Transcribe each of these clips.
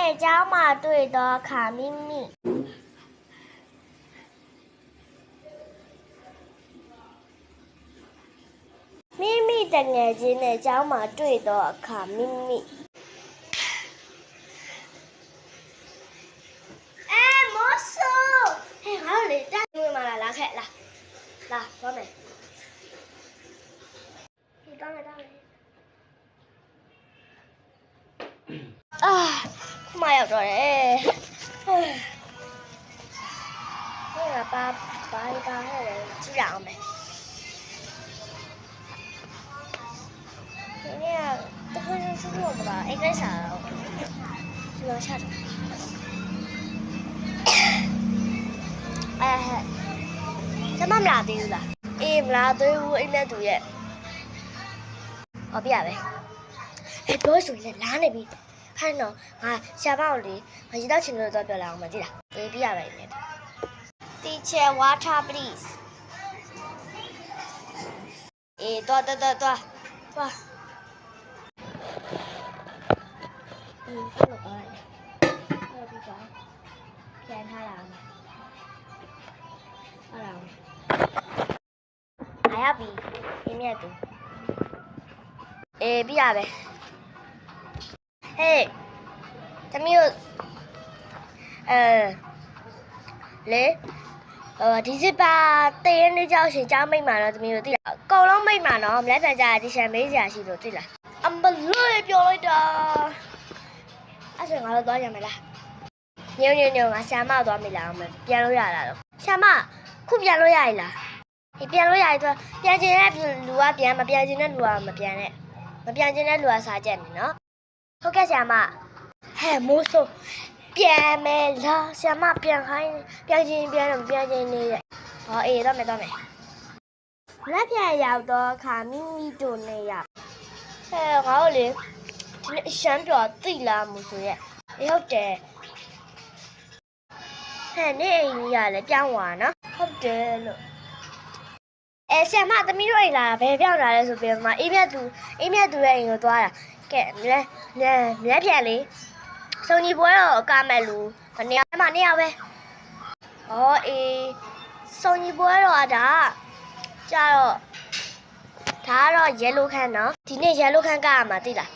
ယ်เจ้ามาတွေ့တော့ခါမိမိမိမိတငယ်ချင်းနဲ့เจ้ามาတွေ့တော့အခါမိမိမိုးဆိုဟဲ့ငါတို့လေတက်တွေ့မှာလားခဲ့လားသွားမယ်ဒီတော့မယ်ခမရောက်တော့တယ်ဟဲ့ပါဟဲ့ကြည့်ရအောင်မယ်ဒီနေ့တော့ဆူလို့မလားအိတ်ကိစ္စတော့ဒီလိုချက်ကျမမလာသေးဘူးလားအေးမလာသေးဘူးအိမ်နဲ့သူရဲ့ဟောပြရပဲပြောဆိုရင်လာနေပြီခိုင်းတော့ငါရှာပါအောင်လေငါရတော့ချင်လို့တော့ပြောလာအောင်မကြည့်လားအေးပြရပဲနေ Teacher water please အေးတော့သွားတော့လို့ပါဟုတ်ပြီပါပြန်ထားလာအောင်ဟုတ်လားအားရပြီအင်းမြတ်သူအေးပြရပဲဟေးသမီးတို့လေဒီစစ်ပါတည့်ရနေကြောက်ရှင်ကြားမိတ်မှာတော့သမီးတို့သိလားအကုန်လုံးမိတ်မှာနော်မလဲပြန်ကြရဒီရှန်မေးစရာရှိလို့သိလားအမလို့ပြောလိုက်တာအဲ့ဆိုငါတို့သွားကြမယ်လားညုံငါရှာမသွားမိလားအောင်ပြန်လို့ရလားတော့ရှာမခုပြန်လို့ရ යි လားဒီပြန်လို့ရ යි ဆိုပြန်ကျင်တဲ့လူကပြန်မပြန်ကျင်တဲ့လူကမပြန်နဲ့မပြန်ကျင်တဲ့လူကစားကြက်နေနော်ဟုတ်ကဲ့ရှာမဟဲ့မိုးဆိုပြန်မယ်လားရှာမပြန်ခိုင်းပြန်ကျင်ပြန်တော့ပြန်ကျင်နေရဲ့ဟောအေးတော့မယ်လက်ပြန်ရောက်တော့ခါမိမိတို့နေရဟဲ့ငါတို့လေဒီနေ့ရှမ်းပြောသိလားမို့ဆိုရဲ့အေးဟုတ်တယ်ဟဲ့နေအိမ်ကြီးရလဲပြောင်းသွားနော်ဟုတ်တယ်လို့ဆရာမသမီးတို့အိမ်လာဘယ်ပြောင်းလာလဲဆိုပြီးမှအေးမြတ်သူရဲ့အိမ်ကိုသွားတာကဲမလဲပြန်လေစုံကြီးပွဲတော့ကမဲ့လူနေရာမှာနေရာပဲဟောအေးစုံကြီးပွဲတော့ဒါကြာတော့ဒါကတော့ yellow ခန်းနော်ဒီနေ့ yellow ခန်းကရမှာသိလား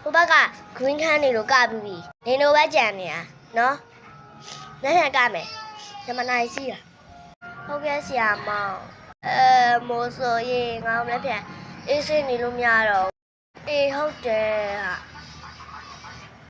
ဟိုဘက်က green ခန်းနေလို့ကပြီးပြီနေလိုပဲကြံနေတာနော်လက်ထက်ကမယ်ညမနိုင်စီးတာဟုတ်ကဲ့ဆရာမောင်မိုးဆိုရင်ငါမလဲပြန်အေးစင်းနေလို့မရတော့အေးဟုတ်တယ်ဟာ